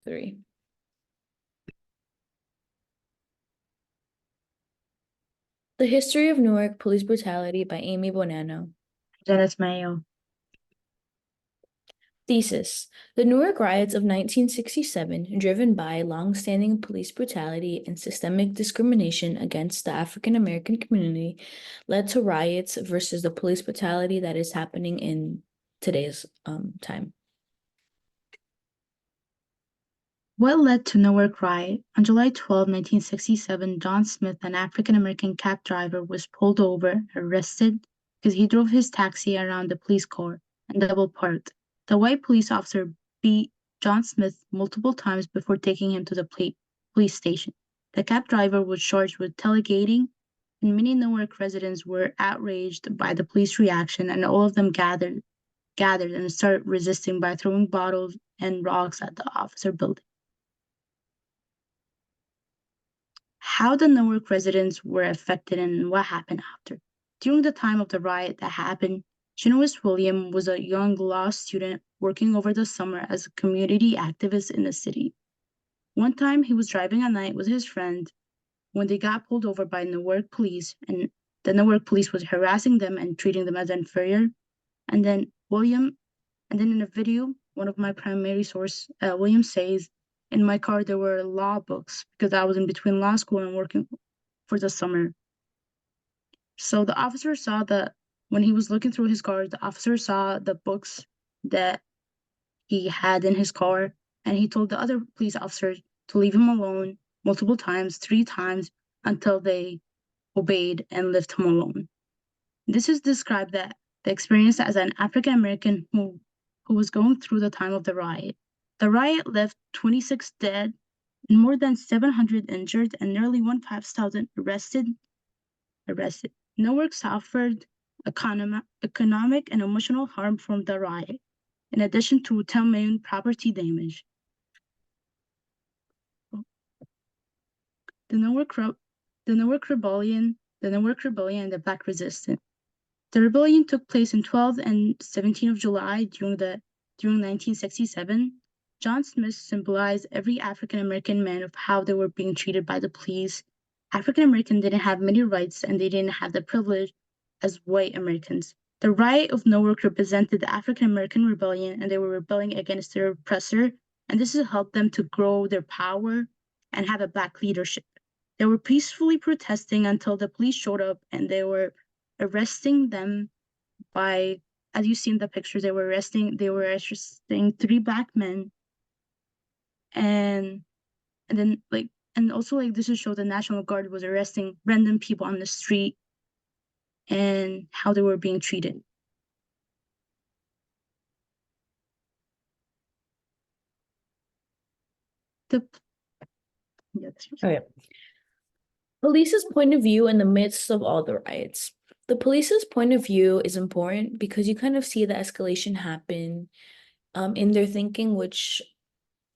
3. The History of Newark Police Brutality by Amy Buenano. Jana Ismail. Thesis: The Newark riots of 1967, driven by long-standing police brutality and systemic discrimination against the African American community, led to riots versus the police brutality that is happening in today's time. What led to Newark riot? On July 12, 1967, John Smith, an African-American cab driver, was pulled over, arrested, because he drove his taxi around the police car and double-parked. The white police officer beat John Smith multiple times before taking him to the police station. The cab driver was charged with tailgating, and many Newark residents were outraged by the police reaction, and all of them gathered and started resisting by throwing bottles and rocks at the officer building. How the Newark residents were affected and what happened after. During the time of the riot that happened, Jana Ismail was a young law student working over the summer as a community activist in the city. One time he was driving at night with his friend when they got pulled over by Newark police, and the Newark police was harassing them and treating them as inferior. And then in a video, one of my primary source, William says, in my car, there were law books because I was in between law school and working for the summer. So the officer saw when he was looking through his car, the officer saw the books that he had in his car, and he told the other police officers to leave him alone multiple times, 3 times, until they obeyed and left him alone. This is described that the experience as an African American who was going through the time of the riot. The riot left 26 dead and more than 700 injured and nearly 1,500 arrested. Newark suffered economic and emotional harm from the riot, in addition to 10 million property damage. The Newark Rebellion and the Black Resistance. The rebellion took place in 12 and 17 of July during 1967. John Smith symbolized every African American man of how they were being treated by the police. African Americans didn't have many rights and they didn't have the privilege as white Americans. The riot of Newark represented the African American rebellion, and they were rebelling against their oppressor, and this has helped them to grow their power and have a Black leadership. They were peacefully protesting until the police showed up, and they were arresting them by, as you see in the pictures, they were arresting 3 Black men, and then also this is show the National Guard was arresting random people on the street and how they were being treated. Okay. Police's point of view in the midst of all the riots. The police's point of view is important because you kind of see the escalation happen in their thinking, which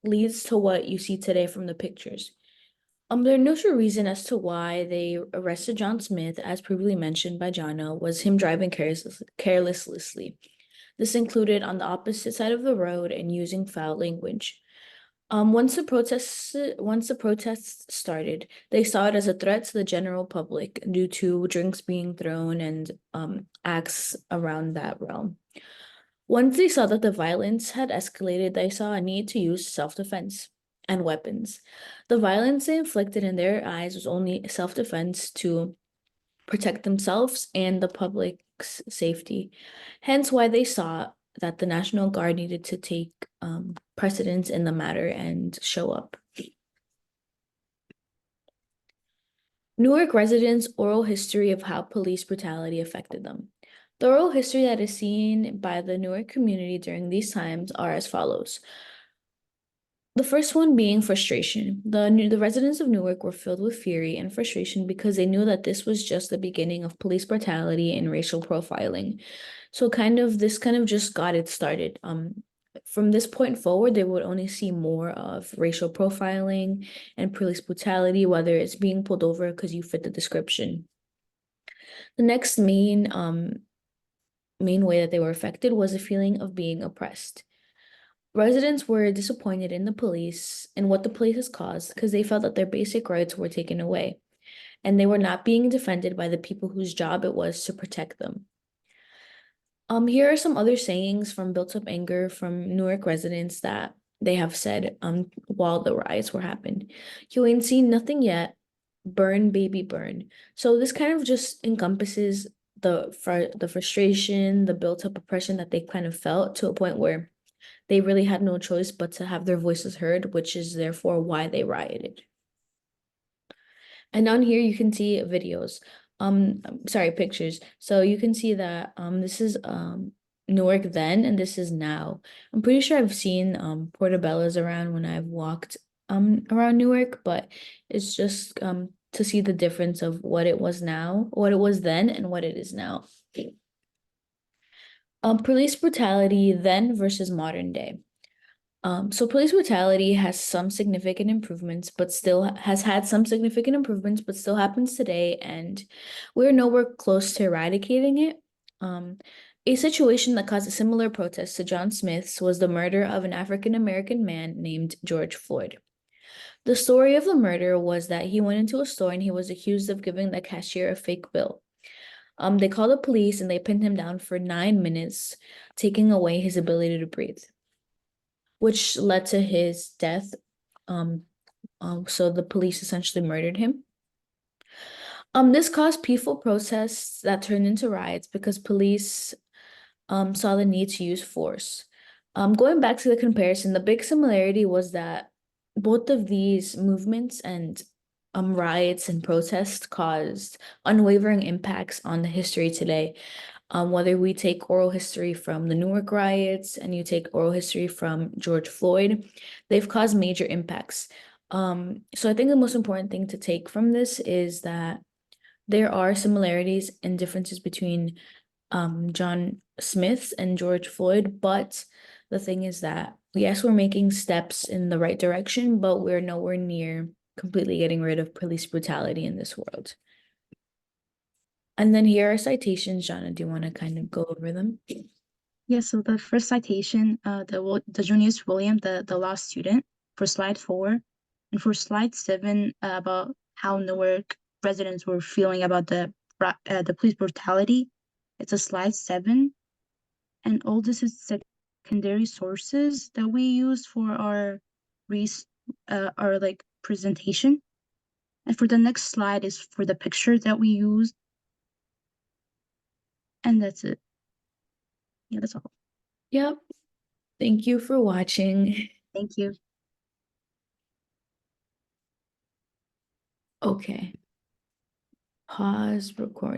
leads to what you see today from the pictures. There's no sure reason as to why they arrested John Smith, as previously mentioned by Jana, was him driving carelessly. This included on the opposite side of the road and using foul language. Once the protests started, they saw it as a threat to the general public due to drinks being thrown and acts around that realm. Once they saw that the violence had escalated, they saw a need to use self-defense and weapons. The violence they inflicted in their eyes was only self-defense to protect themselves and the public's safety. Hence why they saw that the National Guard needed to take precedence in the matter and show up. Newark residents' oral history of how police brutality affected them. The oral history that is seen by the Newark community during these times are as follows. The first one being frustration. The residents of Newark were filled with fury and frustration because they knew that this was just the beginning of police brutality and racial profiling. So this kind of just got it started. From this point forward, they would only see more of racial profiling and police brutality, whether it's being pulled over because you fit the description. The next main way that they were affected was a feeling of being oppressed. Residents were disappointed in the police and what the police has caused because they felt that their basic rights were taken away and they were not being defended by the people whose job it was to protect them. Here are some other sayings from built up anger from Newark residents that they have said while the riots were happening. You ain't seen nothing yet. Burn, baby, burn. So this kind of just encompasses the frustration, the built up oppression that they kind of felt to a point where they really had no choice but to have their voices heard, which is therefore why they rioted. And on here you can see videos. Sorry, pictures. So you can see that this is Newark then and this is now. I'm pretty sure I've seen portobellos around when I've walked around Newark, but it's just to see the difference of what it was now, what it was then and what it is now. Police brutality then versus modern day. So police brutality has some significant improvements, but still has had some significant improvements, but still happens today, and we're nowhere close to eradicating it. A situation that caused a similar protest to John Smith's was the murder of an African American man named George Floyd. The story of the murder was that he went into a store and he was accused of giving the cashier a fake bill. They called the police and they pinned him down for 9 minutes, taking away his ability to breathe, which led to his death. Um, so the police essentially murdered him. This caused peaceful protests that turned into riots because police saw the need to use force. Going back to the comparison, the big similarity was that both of these movements and riots and protests caused unwavering impacts on the history today. Whether we take oral history from the Newark riots and you take oral history from George Floyd, they've caused major impacts. So I think the most important thing to take from this is that there are similarities and differences between John Smith's and George Floyd, but the thing is that yes, we're making steps in the right direction, but we're nowhere near completely getting rid of police brutality in this world. And then here are citations. Jana, do you want to kind of go over them? Yeah, so the first citation, the Junius William, the law student, for slide 4, and for slide 7, about how Newark residents were feeling about the police brutality. It's a slide 7, and all this is secondary sources that we use for our like presentation. And for the next slide is for the picture that we use, and that's it. Yeah, that's all. Yep. Thank you for watching. Thank you. Okay. Pause recording.